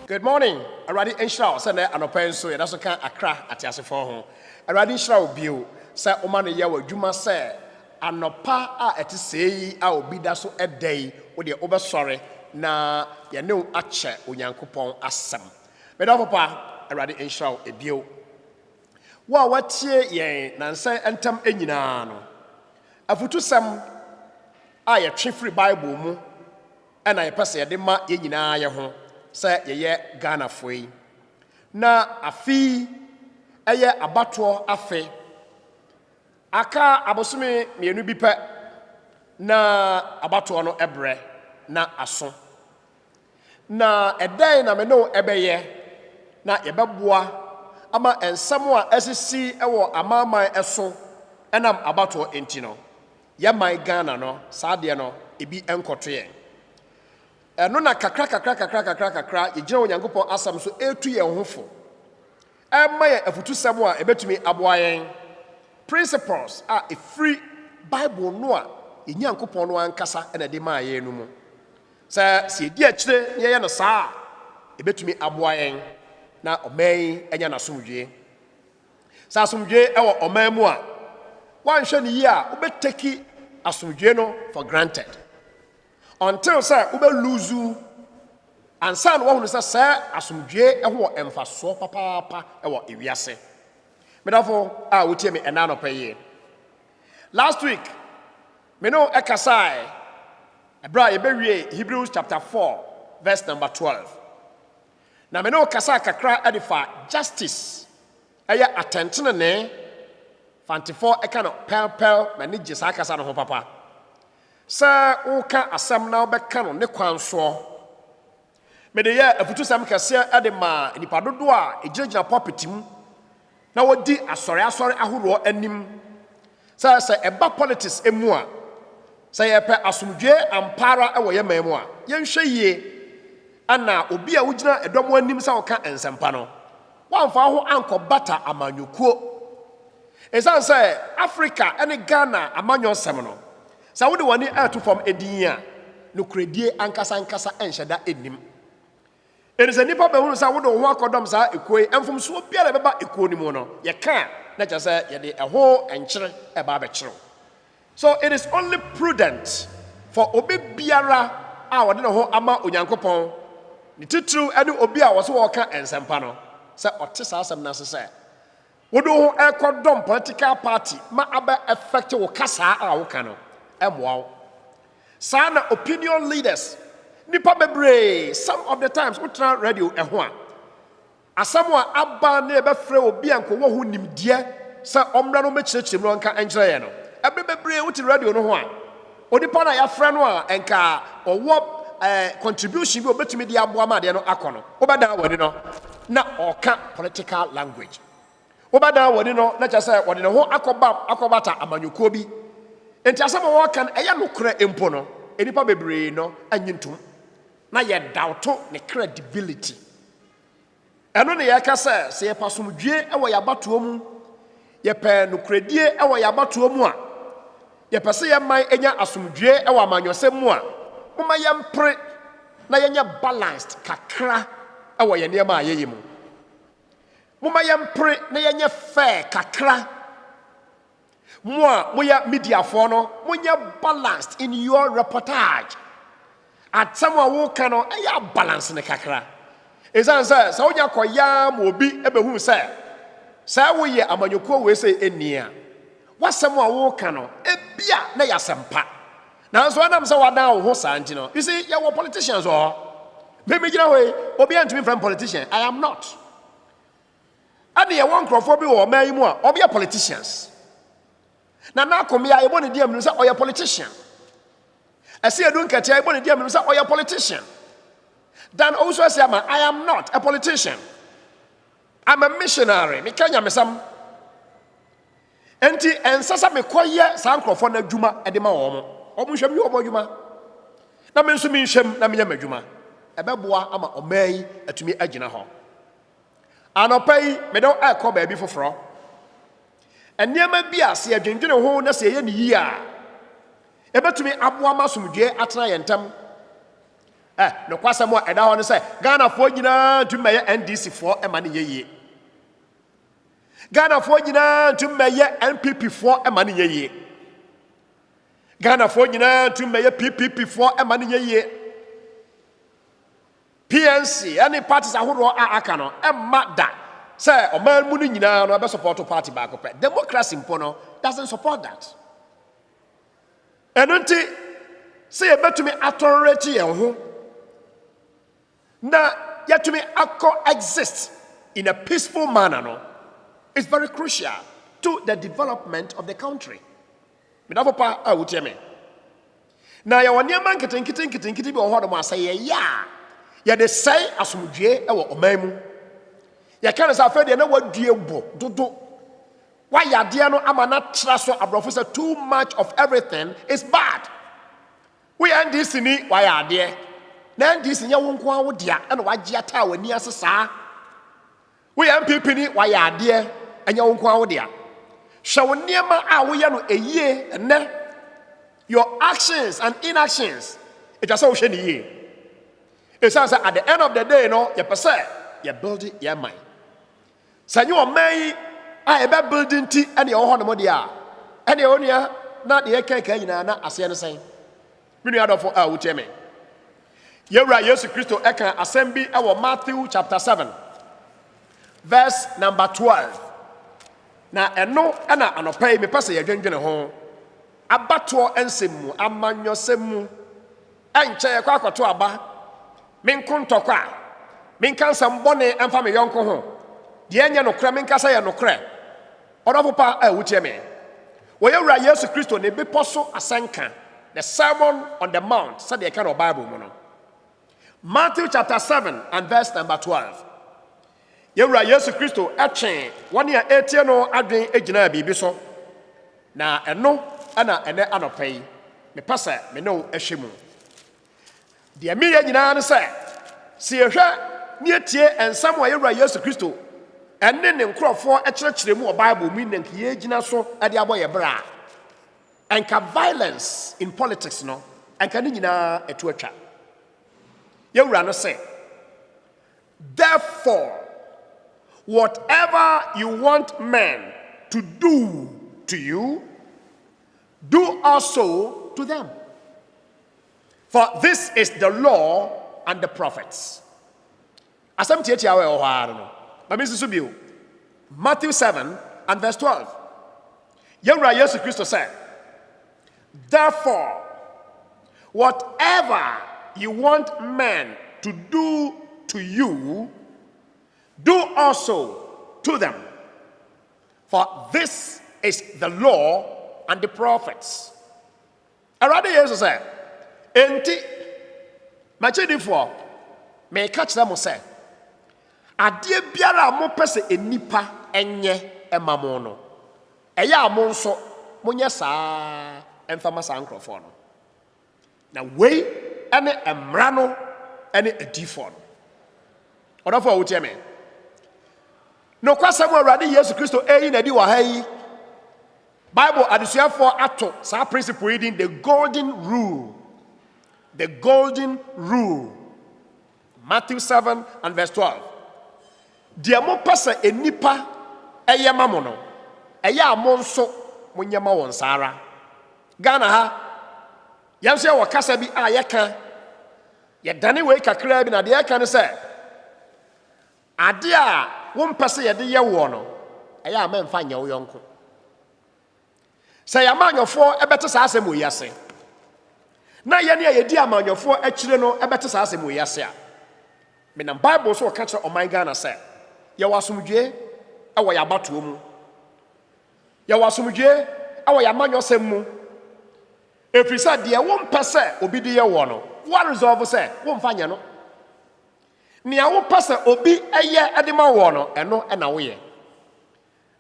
Good morning. Already enshra say na anopa nso ye da so kan Accra atiasefo ho. Already enshra obiu say o ma no ye wadwuma say anopa a eti sei a obi da so edai wo de obesore na ye ne ache onyankopon asem. Me da papa already enshra ebiu. Wa watie yen nansan entam enyina no. Afutu sem a ye twe free Bible mu na ye pese ye de ma ye nyina ye ho. Say ye Ghana foi na afi eye abato afe aka abosome mienu bi pe na abato no ebre na aso na edan na me no ebeye na yebeboa ama ensam a asisi ewo amaman eso enam abato enti no ye man Ghana no saade no ebi enkoto ye eno na kakra yegina onyankopon asam so etu ye hofo emma ye afutu sam a ebetumi aboa yen principles a free Bible no a enyankopon no ankasa na de ma ye no mu se di akire ye no saa ebetumi aboa yen na oman enya na somdwe sa somdwe ewo oman mu a wanhwe ne yi a obeteki asomdwe no for granted until say ube luzu and san wo hunu say asomdwe eho emfaso papa ewo ewiase medafo a wotie me ena no paye last week me no ekasai ebra ye bewie Hebrews chapter 4 verse number 12 na me no kasa kakra edifa justice aya atentene ne 24 ekano pel mani gisa kasa no ho papa sa uka asam na obeka no ne kwanso me de ya afutu sam kase ade ma nipa dodo a ejirejina popetim na wodi asore ahoro anim sa eba politics emu a sa ye pe asomdwe ampara ewo ye mamu a ye nhwe yie ana obi a wugina edom anim sa oka ensempa no wamfa ho ankobata amanyokuo esan say Africa ene Ghana amanyo sem no sa wode wani atu from edin a no kredie ankasa enhyeda enim erisa nipa be hunu sa wode ho akodom sa ekoi emfom so biara beba ekuo ni mu no ye ka na cha say ye de eho enkyere eba be kyero so it is only prudent for obi biara a wode ne ho ama onyankopon ni titru ene obi a wo so wo ka ensempa no sa ote sa asem na se wode ho ekodom political party ma aba affect wo kasa a wo ka no emwao sana opinion leaders nipa bebre some of the times ultra radio eho a asamwa aba na ebefre obi anko wo ho nimdie sa omra no mechirechim no nka enkyere ye no ebe bebre uti radio no ho a onipa na ya frɛ no a enka owo contribution bi obetumi di aboa ma de no akono obeda woni no na oka political language obeda woni no na cha say woni no ho akobata amanyukuo bi enti asama wo kan eya nokra empo no enipa bebre no anyintum na ye doubto ne credibility eno ne ye ka se ye pasomdwe ewo ya batoɔ mu ye pɛ nokredie ewo ya batoɔ mu a ye pɛ se ye man enya asomdwe ewo amanyɔsɛm mu a moma ye mpre na ye nya balanced kakra ewo ye ne ma ayeye mu moma ye mpre na ye nya fair kakra moya media for no monya balanced in your reportage at someone who cannot balance ne kakra esan say so wonya koya mo obi ebehu say wo ye amanyoko we say enia wasem a wo ka no ebia na yasempa na so anam say wada wo ho santi no you see you politicians or me gina we obi antimi from politician I am not and ye one crofo bi wo man mu a obi politicians na komia ebo ne diam no say oya politician ase edun katia ebo ne diam no say oya politician then also say I am not a politician, I'm a missionary me kanya mesam enti ensasa me koye sa nkrofo na dwuma ede ma wo mo hwem yi obo dwuma na me nso me nhwem na me nya madwuma ebeboa ama oman atumi agina ho anopai me don akọ ba bi foforo eniema bi ase adwendwene ho na se ye ne yi a ebetumi aboa masomdwe atena yentam No kwasa mo eda ho ne say Ghana fo nyina ntumi NDC fo e ma ne yeye. Ghana fo nyina ntumi NPP fo e ma ne yeye. Ghana fo nyina ntumi PPP fo e ma ne yeye. PNC any parties ahoro aka no e ma da say o man mu no nyina no be support party back up. Democracy mpo no doesn't support that. Enunti say e betumi tolerate yen ho na yetumi coexist in a peaceful manner no is very crucial to the development of the country. Me da papa a wutie me. Na ya woni man kitinkiti bi o hodo mo asay ya de say asomdwe e wo oman mu. Ya kan sa fa de na wadue bo dodo. Why yade no amana tra so abrofo say too much of everything is bad. We and this ni why yade. Na this nya wo nko awo dia e na wagye ata wani asesa. We MPP ni why yade anya wo nko awo dia. Hwe wo niema a wo ye no eyie ene. Your actions and inactions it just so hwe ni ye. It sounds like at the end of the day no you person you build it your mind. Say you man I be building ti and your ho no dia. And your onia na de keke nyina na ase no sen. Minu adofo a wo teme. Yewra Yesu Kristo eka asem bi e wo Matthew chapter 7 verse number 12. Na eno na anopai me pese ye dwendwene ho. Abato ensemu amanyosemu enche ye kwa akoto aba. Minkuntokwa minkansa mbone emfa me yonko ho. De enya no kra minkasa ye no kra. Odofo pa a wutie me. Wo yewra Yesu Kristo ne beposo asenka. The Sermon on the Mount, said the kind of Bible. Matthew chapter 7 and verse number 12. Yewra Yesu Kristo achen 1 year 80 no adwen egina bibi so. Na eno ana ene anopai. Me pasa me no ehwemu. De me ye nyina ne se se ehwe ne etie ensam wa Yewra Yesu Kristo enne ne nkrofo ekyerɛkyerɛmu wɔ Bible mu ne nkiye gina so ade aboye bra. Anka violence in politics no anka ni nyina etu atwa. Yewura no say, therefore whatever you want men to do to you, do also to them. For this is the law and the prophets. Asam tietia we o ha no. Ba mi susu bio. Matthew 7 and verse 12. Yewura Yesu Kristo said, therefore, whatever you want men to do to you, do also to them. For this is the law and the prophets. Already Jesus said, enti machedifo me catch them say, ade biara mo pese enipa enye emamo no. Eya mo nso monye saa emfama saa nkrofo no. Na wei ene emra no ene edifo no. Odafo a wotie me. No kwasam awurade Yesu Kristo eyi na di wa ha yi. Bible adesuafo ato saa principle reading the golden rule. The golden rule. Matthew 7 and verse 12. Dia mo pese enipa eye mamo no. Eye amonso monyama won sara. Ghana ha yamse wo kasa bi a yeka ye dane we kakra bi na de yeka ne se ade a wo mpese ye de ye wo no eye amemfa nya wo yonko. Se ya manyofo ebete saa asem oyase. Na ye ne ye di amanyofo akire no ebete saa asem oyase a. Me na Bible so ka kire o man Ghana se ye wasomdwe awo ya batoɔ mu. Ye wasomdwe awo ya manyosem mu. Efisa de wo mpese obi de ye wo no. What resolve say wo mfa nya no. Nia wo pese obi eye edema wo no eno na wo ye.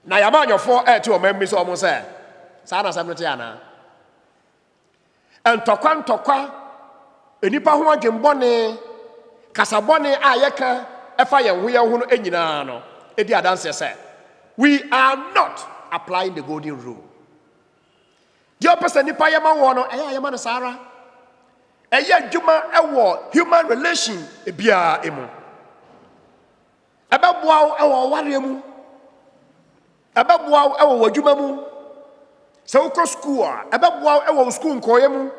Na ya manyofo ete o man mi so mo say sana samete ana entokwa enipa ho adwembone kasabone ayeka efa ye ho no enyina no edi adanse say we are not applying the golden rule. The person nipa yema wo no eya yema no sara ɛyɛ adwuma ɛwɔ human relation biara emu ɛbɛboa wo ɛwɔ ɔware mu ɛbɛboa wo ɛwɔ w'adwuma mu sɛ wokɔ school a ɛbɛboa wo ɛwɔ school nkɔyɛ mu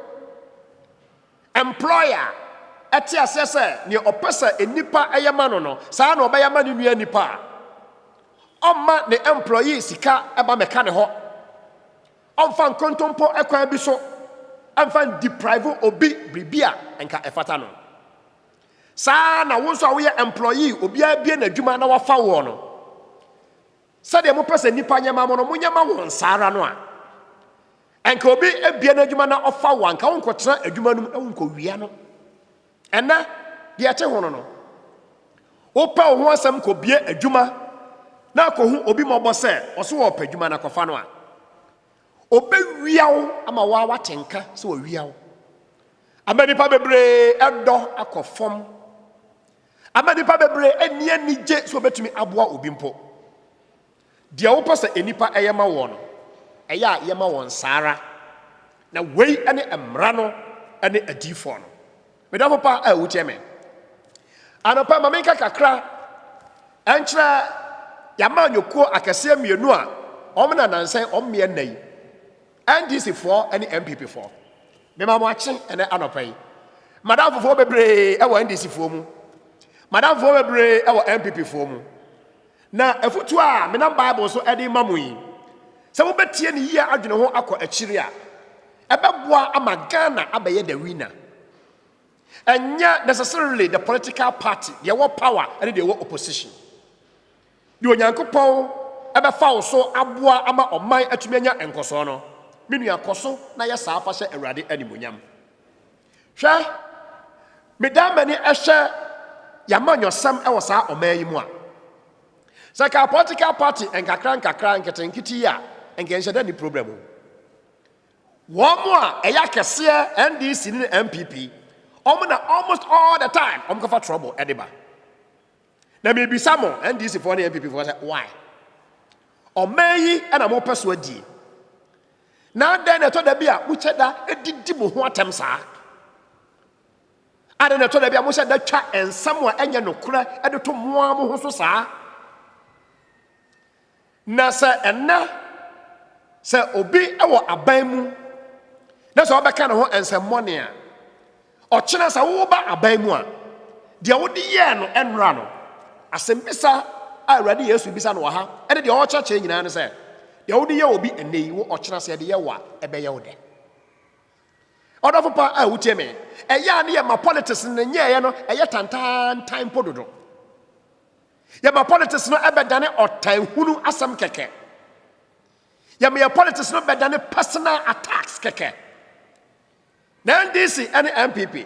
employer ɛte aseɛ sɛ nea ɔpɛ sɛ enipa ɛyɛ ma no saa na ɔbɛyɛ ma ne nua nipa a ɔmma ne employee sika ɛba mɛka ne hɔ ɔmfa nkontompo ɛkwan bi so ɛmfa deprive obi biribi a ɛnka ɛfata no saa na wo nso a woyɛ employee obiara bie n'adwuma na wafa wo no sɛdeɛ mopɛ sɛ nipa nyɛma mo no monyɛma wo nsaara no a ɛnka obi ebie n'adwuma na ɔfa wo anka wo nkɔtena adwuma no mu na wo nkɔwia no ɛnɛ deɛ ɛte ho no wopɛ wo ho asɛm kɔbie adwuma na akɔhu obi mɔbɔ sɛ ɔso wɔ ɔpɛ adwuma na kɔfa no a obɛwia wo ama wo a watenka sɛ wɔwia wo ama nipa bebree ɛdɔ akɔ fam ama nipa bebree ani anigye sɛ obɛtumi aboa obi mpo deɛ wopɛ sɛ enipa ɛyɛ ma wɔ no ɛyɛ a yɛma wɔn saara na wei ɛne mmara no ɛne adiifoɔ no medafo pa a wotie me anɔpa ma menka kakra ɛnkyerɛ yɛma nyɔkuo akɛseɛ mmienu a ɔmo na nansɛn ɔmmeɛ nna yi NDC foɔ ɛne MPP foɔ mema mo akye ɛne anɔpa yi madam fofoɔ bebree ɛwɔ NDC foɔ mu madam fofoɔ bebree ɛwɔ MPP foɔ mu na afutu a menam Bible so ɛde ma mo yi sɛ wobɛtie ne yie adwene ho akɔ akyiri a ɛbɛboa ama Ghana abɛyɛ the winner ɛnyɛ necessarily the political party deɛ wɔ power ɛne deɛ wɔ opposition deɛ Onyankopɔn ɛbɛfa wo so aboa ama ɔman atumi anya nkɔsoɔ no menua kɔso na yɛ saa fa hyɛ Awurade animonyam hwɛ medamani ɛhyɛ yamanyɔsɛm ɛwɔ saa ɔman yi mu a sɛ ka political party nkakra nketenkete a nkenhyɛ da ni problem wɔn mu a ɛyɛ akɛseɛ NDC ne MPP ɔmo na almost all the time ɔmo kɔfa trouble ɛde ba na mebisa mo NDC foɔ ne MPP foɔ sɛ why ɔman yi ɛna mo pɛ so adie na adan na ɛtɔ da bi a mokyɛ da edidi mo ho atɛm saa adan na ɛtɔ da bi a mohyɛ da twa nsɛm a ɛnyɛ nokora ɛde to moa mo ho so saa na sɛ ɛna sɛ obi ɛwɔ aban mu na sɛ ɔbɛka ne ho nsɛmmɔne a ɔkyena sɛ woba aban mu a deɛ wode yɛɛ no ɛnora no asɛm bisa a Awurade Yesu bisa no wɔ ha ɛne deɛ ɔkyerɛkyerɛ nyinaa ne sɛ deɛ wode yɛ obi ɛnɛ yi wo ɔkyena sɛ ɛde yɛ wɔ a ɛbɛyɛ wo dɛ ɔdɔfo pa a wotie me ɛyɛ a ne yɛ ma politics no nyɛeɛ no ɛyɛ tantantan mpo dodo yɛ ma politics no ɛbɛdane ɔtanhunu asɛm kɛkɛ yɛ ma yɛ politics no bɛdane personal attacks kɛkɛ na NDC ɛne MPP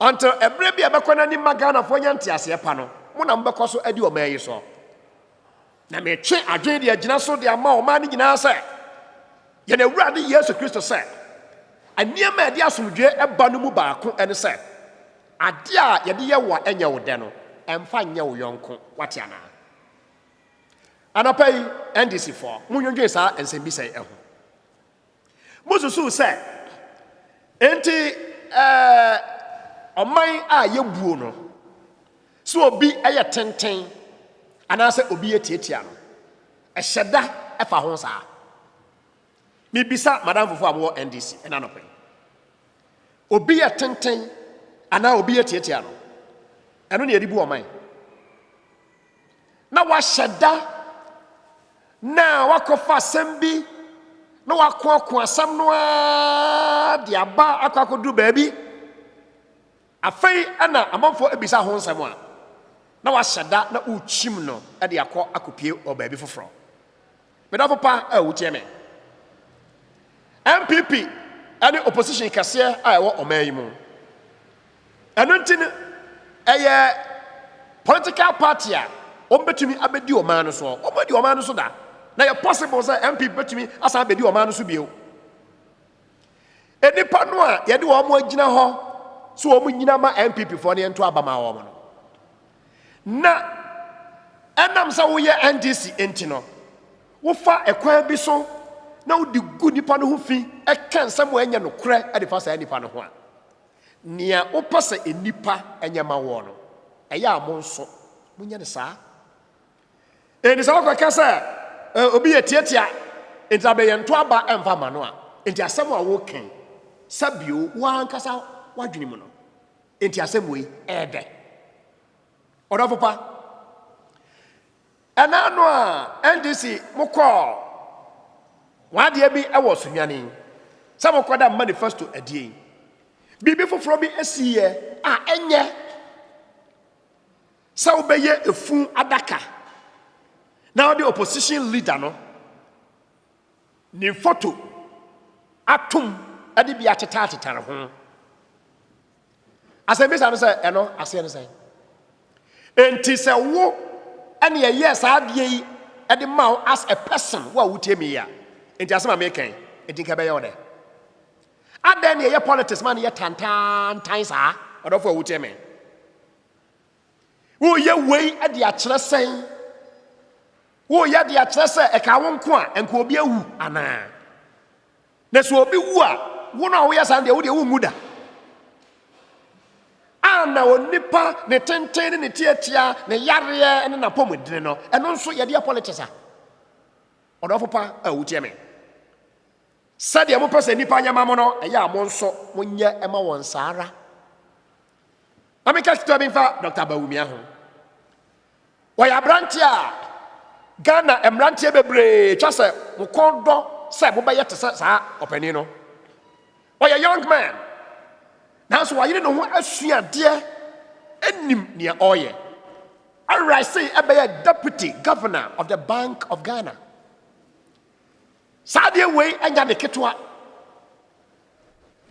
until ɛberɛ bi a ɛbɛkɔ n'anim ma Ghanafoɔ nya nteaseɛ pa no mo na mbɛkɔ so adi ɔman yi so na metwe adwene de agyina so de ama ɔman no nyinaa sɛ yɛn Awurade Yesu Kristo sɛ nneɛma a ɛde asomdwoe ɛba no mu baako ɛne sɛ ade a yɛde yɛ wɔ ɛnyɛ wo dɛ no ɛmfa nyɛ wo yɔnko wate anaa anɔpa yi NDC foɔ monyɔndwe saa nsɛm bi sɛ ɛho mosusu sɛ enti ɔman a yɛbuo no so obi ɛyɛ tenten anaasɛ obi yɛ tietia no ɛhyɛ da ɛfa ho saa mibisa madam fofo a mowɔ NDC ɛna nɔpɛ obi yɛ tenten anaa obi yɛ tietia no ɛno ne yɛde bu ɔman na wahyɛ da na wakɔfa asɛm bi na wakoako asɛm no a de aba akɔakɔduru baabi afei ɛna amanfoɔ ebisa ho nsɛm a na wahyɛ da na wokyim no ɛde akɔ akɔpie wɔ baabi foforɔ medafo pa a wotie me MPP ɛne opposition kɛseɛ a ɛwɔ ɔman yi mu ɛno nti no ɛyɛ political party a ɔmbɛtumi abɛdi ɔman no so ɔmbɛdi ɔman no so da na yɛ possible sɛ MPP bɛtumi asan abɛdi ɔman no so bio enipa no a yɛde wɔn agyina hɔ so wɔn nyina ma MPP foɔ ne yɛnto aba ma wɔn no na ɛnam sɛ woyɛ NDC enti no wofa ɛkwan bi so na wode gu nipa no ho fi ɛka nsɛm a ɛnyɛ nokorɛ ɛde fa saa nipa no ho a nia opose enipa enyama wo no eya mo nso munya ne saa eni sa ko ka se obi yetiatia enti be yento aba emfa ma no a enti asem a wo kan sabio wan kasa wadwene mu no enti asem we ede odofo pa ena no a NDC mokọ wade bi ewo sunwane sa mokoda manifesto adie bibi foforo bi asiye a enye sa obeye efu adaka now the opposition leader no ni photo atum ade bi ateta ho asem sa no say eno ase no say enti se wo ene ye yes ade yi ade ma as a person wa wutie me ya enti asem american enti ka be ye ode adan ye politics man ye tantan sa odofo wutie me wo ye wei ade a kire sen wo ye de a kire se e ka wo nko a enko obi awu ana na so obi wu a wo na wo ye san de wo de wo nguda ana onipa ne tenten ne tietia ne yare ne na pomodine no eno nso ye de politics a odofo pa a wutie me sade mo pese nipa nyama mo no eya mo nso monye ema won sara ameka to binfa Dr. Bawumia ho wa ya brantia Ghana emrantie bebre twa se mo kondo se mo baye te sa opani no wa ya young man now so wayire no ho asuade enim ne oye I say a deputy governor of the Bank of Ghana Sadia way anya de ketwa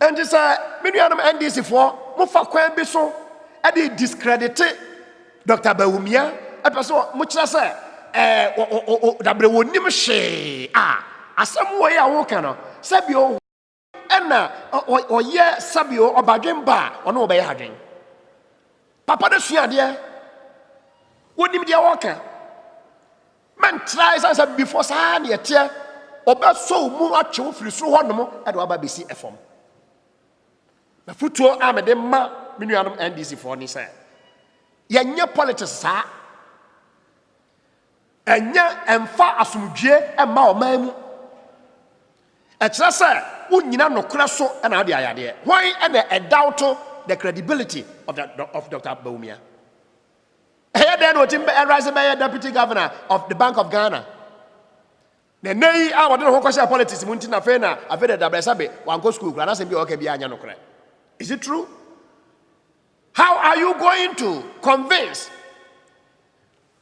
and this menuanum NDC for mo fa kwan bi so e dey discredit Dr. Bawumia e person mo kira say dabre wonim hwe asem wo ya wo kan no sabio ena oye sabio obadwemba ono obeye hadwen papa de suade wonim dia wo kan man try say before sa na ye oba so mu atwe ofiri so honom ade waba besi efom na futuo amede ma menuanum NDC for ni say yenye politics sa enya emfa asumdwe emma oman mu e kira say unyina nokora so na ade ayade why e doubt the credibility of Dr. Bawumia here then otimbe rise by deputy governor of the Bank of Ghana the nay I want to question politics muntina fe na afede da bresabe wan go school na say bi o ka bi anya nokora is it true? How are you going to convince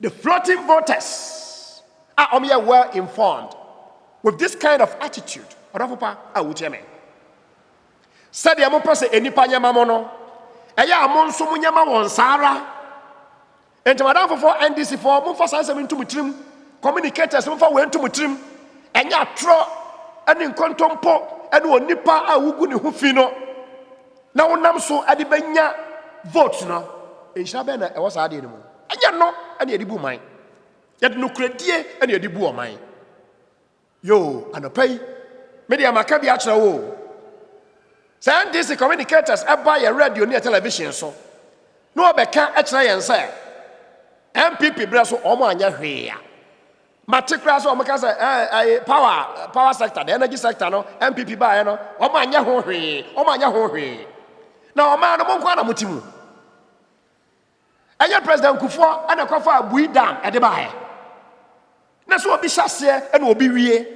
the floating voters are well informed with this kind of attitude? Odafopa awucheme said the amon person enipa nyama mo no eya amon so munyama won sara enti madam for NDC for mo for sanse mintu mutrim communicators mo for we ntu mutrim enya tro eni nkontompo eni onipa awugu ne hu fi no na wonam so ade benya vote no enhira be na e was ade ni mo enya no eni edi bu man yet no kredie eni edi bu o man yo anopai media makabi achira wo say these communicators aba your radio near television so no obeka achira yen say MPP bra so omo anya hwe ya matikra so omo ka say power sector the energy sector no MPP ba no omo anya ho hwe na omo no monko na motimu anya president Kufuor ana kwafa abui dam e de ba he na so obi hyase e na obi wie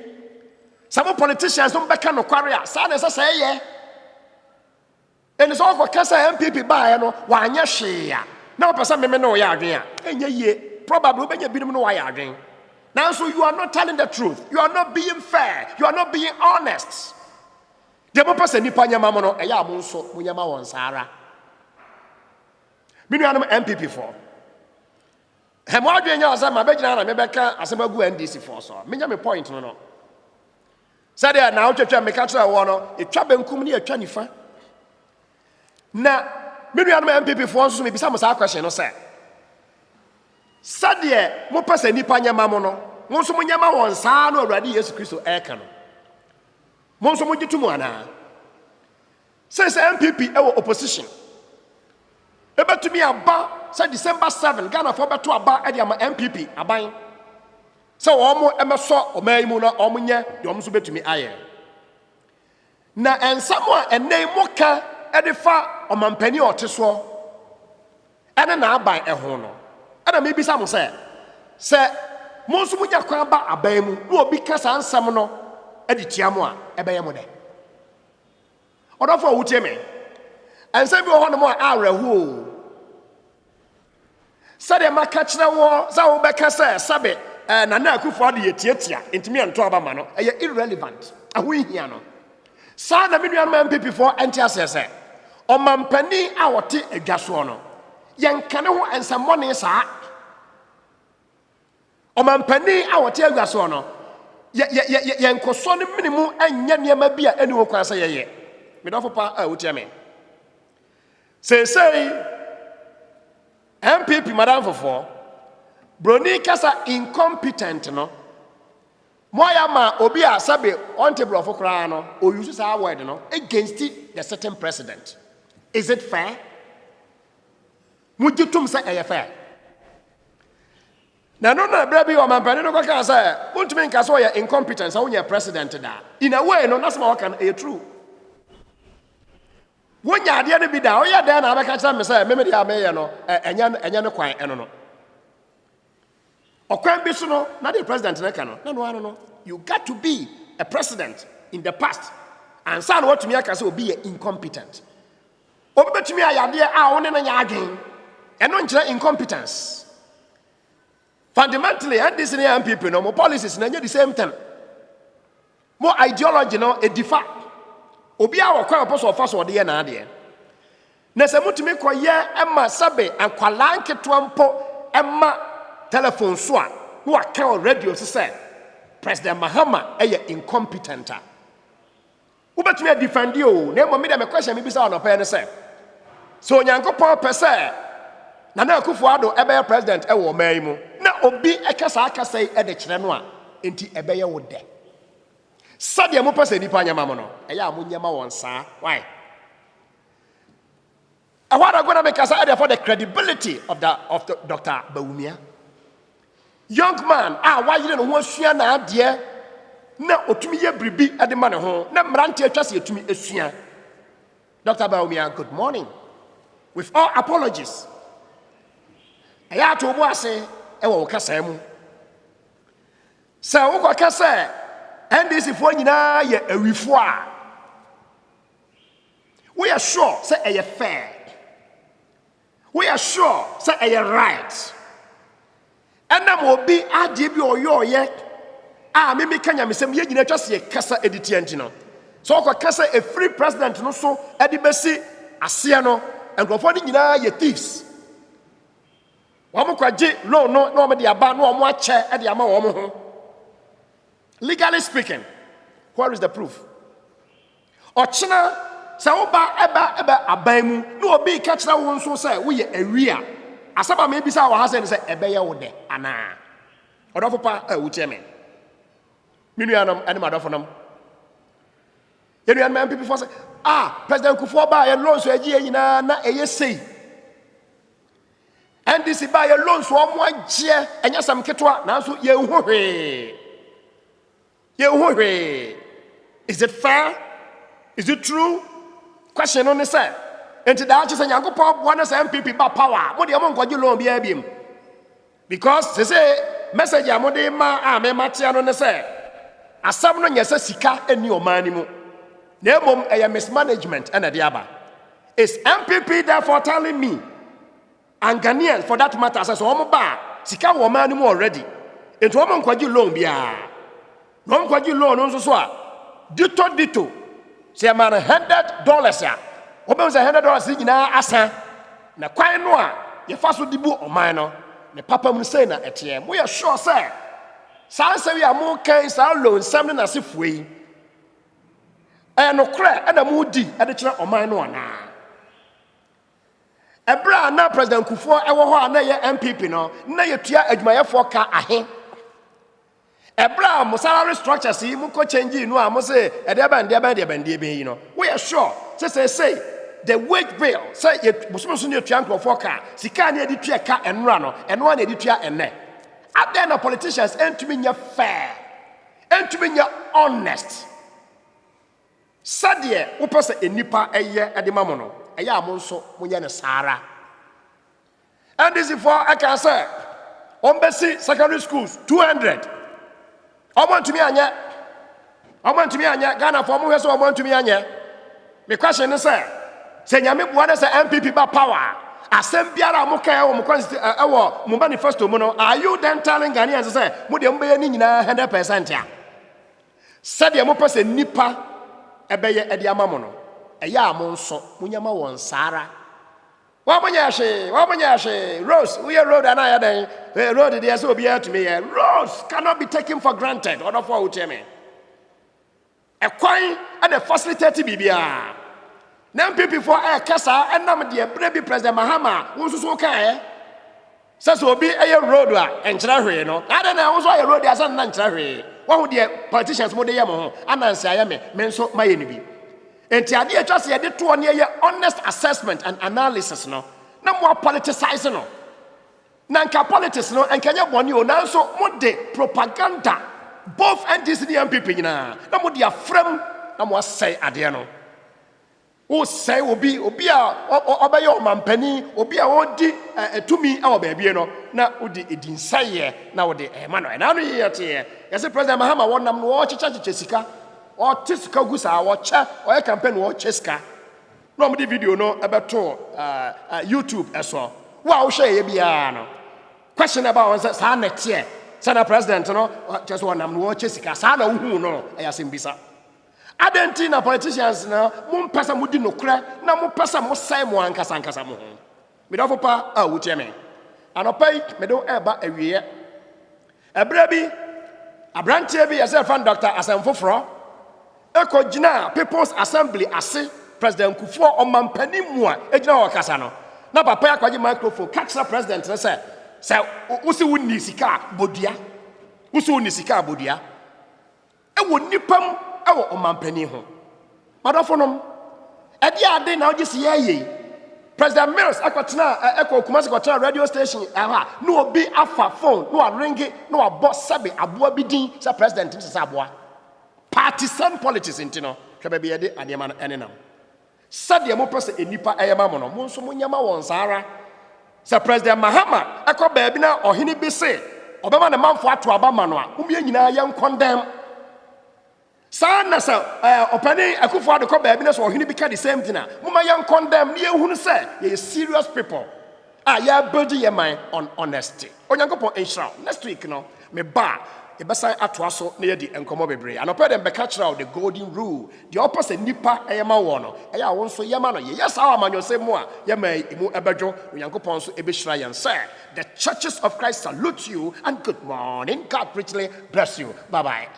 some politicians don't back no quarry sa na say ye and so for kasa MPP ba no wa anya hwe ya na person me no ya adwen a enya ye probably obenya binom no wa ya adwen now so you are not telling the truth, you are not being fair, you are not being honest. The person nipa nyama mo no eya mo nso mo nyama won sara minu anam MPP for he mo adwen nya asa ma be gina na me beka asemagu NDC for so menya me point no said there now twetwa me ka kira wo no etwa benkum ne etwa nifa na minu anam MPP for so me bisa mo sa question no say said mo person nipa nyama mo no mo nso mo nyama won saa no Awurade Yesu Kristo eka no mo nso mo gitumu ana Says MPP ɛwɔ opposition. Ebe to me aba say December 7 Ghana for beto aba e ama MPP aban. Say omo emeso oman mu na omo nye de omo so betumi aye. Na ensamo a enen mo ka e de fa omampani oteso ene na aban eho no. Ana me bisa mo say mo nso munya kwan ba aban mu na obi ka sa nsam no e de tia mo a ebeye mo de. Odofo wutie me. Ense bi ho no mo arehu. Sade maka kire wo za wo beka se sabe Nana Akufo de yetiatia ntimi ento aba ma no eye irrelevant. Aho hia no. Sa na me nuan MPP for enti asese. Omampani a wote adwaso no. Yenkane ho ensamone saa. Omampani a wote adwaso no. Yenkoso ne minimu anya niam bia eni wo kwan se yeye. Me dofo pa wotia me. Say MPP madam for Broni kasa incompetent no. Moya ma obi a sabe on table of okra no or use our word no against the certain president. Is it fair? Mujitum say fair. Na no brabi o mampani no kwaka say untumi nka so ya incompetence a wonya president da. In a way no that's what can true. Wonya ade no bi da oya da na abeka kira me say me dia me no enya no kwan eno no. Okwan bi so no na the president na ka no na no no you got to be a president in the past and san what to me aka say obi incompetent. Obi betumi ayade a woni na nya adwen eno nkira incompetence. Fundamentally and this MPP no more policies na nya the same thing. More ideology no e differ. Obi a wakwa apostle fa so de ye na ade. Na se mutumi koye ema sabe ankwala nketo mpo ema telephone so a no waka radio say President Mahama incompetent. Who betumi defend you? Na mo me de me question me bisa on opa ne say. So Nyankopon pese Nana Akufo-Addo ebe president wo man mu. Na obi ekasa akasa e de kire no a enti ebe ye wo de. Sadia mo pese nipa nyama mo no. Eya mo nyama won saa. Why? I want to go and make us for the credibility of the Dr. Bawumia. Young man, why you don't want to na adie na otumi ye bribi ade ma ne ho na mrante atwa se etumi esua. Dr. Bawumia, good morning. With all apologies. Eya to bo ase e wo kasa mu. Sa wo ko kasa NDC fo nyina ye awifo a. We are sure say e fair. We are sure say e right. Ena mo bi ade bi oyoye me kanya mesem ye nyina twa se kasa editi antino. So ko kasa a free president no so edi besi ase no enkrofo ni nyina ye thieves. Womo kwaje no me de aba no omo ache e de ama womo ho. Legally speaking, where is the proof? Ochina sa oba eba aban mu no obi ka kira wo nso say wo ye awia asaba me bisa wa ha say ebe ye wo de ana odofo pa wutie me minuanam ene madofo nam yenuan man people for say president Kufuor ba ye loan so agie nyina na eye sei NDC ba ye loan so omo agie enya sam ketwa na so ye hu hwe is it fair? Is it true? Question on the side. And to that, you say, Yankopon, one of MPP by power. What do you want to loan be him? Because they say, message Yamode ma, me Matian on the side. As someone yes, Sika and your manimu. Nebom a mismanagement and a diaba. Is MPP therefore telling me, and Ghanaians for that matter, as a woman bar, Sika womanimu already. Into woman quadju loan be a. Non quadju loan on so. Dito. Say man $100 ya. Obe say $100 nyina asa. Na kwan no a ye fa so dibu oman no. Ne papa mu say na etie. We are sure say. San say we are mo kan sa loan sam na sefuei. No kra na mu di e de kire oman no ana. Ebra na President Kufuor e wo ho na ye MPP no. Na ye tua adwumayefo ka ahe. Ebra mo salary structure see mo ko change no a mo say e de ban you know. We are sure say the wage bill say ye bosomoso ne tua nkrofo ka sika na edi tua ka enra no eno na edi tua enne. At the end of politicians entumi nya fair, entumi nya honest. Sadie wo pese enipa eye ede mamo no eye amonso mo ye ne sara. And this is for I can say Ombesi secondary schools 200. Omontumi anya Ghana for mo hwe so omontumi anya. Me question is say nyame bua na say MPP ba power asem biara mo kan mo constitution mo manifesto mo no, are you then telling Ghanaians say mo de mbe ni nyina 100% a said mo pese nipa ebeye ede amamo no eya amonso munyama won sara wa monyashe Rose we road and I den road dey so obi to me Rose cannot be taken for granted or for what me e kwan and the facilitate bibia na MPP for kasa enam de brebi President Mahama won so kan so obi road a enkyera hwe no ada na won so road asa na enkyera hwe wa hu de politicians mo de yam ho anansi ayame me nso maye ni bi enti ade atwa se de to ne ye honest assessment and analysis no na mo politicize no na nka politics no enkanya boni o na nso mo de propaganda both NDC and MPP nyina na mo de afram na mo asai ade no o say obi a obeye o mampani obi a odi etumi a obaabi no na odi edinsaye na odi ma no na no yete yesi President Mahama wonam no o chicha sika o tisika gusa wo che o campaign wo cheska no mo di video no ebeto YouTube eso wa wo hwe ye bia no question about one say na tie sana president no just wonam no wo chesika sa na hu no ayasem bisa Adentina politicians na mo pesa mo di nokra na mo pesa mo sai mo ankasa mo ho me do pa a wutie me anopai me do eba awie ebra bi abrantie bi yase fan Dr. Asemfoforo ekogina People's Assembly ase President Kufuor omampani mu a egina wo kasa no na papa akwaje microphone catch the president na say usi wuni sika bodua ewo nipam ewo omampani ho madofonom edi ade na ogisi ye President Mills akotena Kumasi kotena radio station aha no obi afa phone no ringi no abo sabe aboa bidin sa president msesa aboa partisan politics intino hwebe be ye ade ma no enenam sade mo pese enipa eyema mo no mo nso mo nyama won sara sa President Mahama ba bi na ohene bi se obema ne manfo ato aba ma no a umye nyina ye condemn Sana sa opani Akufo de ko ba bi na so ohini bi ka the same thing a muma yan condemn ne ehunu say ye serious people ya build your mind on honesty onyankopon enshira next week no me ba e besa atoa so na ye di enkomo bebre anope dem be catch the golden rule the opposite nipa eyema wo no eya won so yema no ye yes our amanyose mu a yema imu ebedwo onyankopon so ebeshira yan say the churches of Christ salute you and good morning. God richly bless you. Bye bye.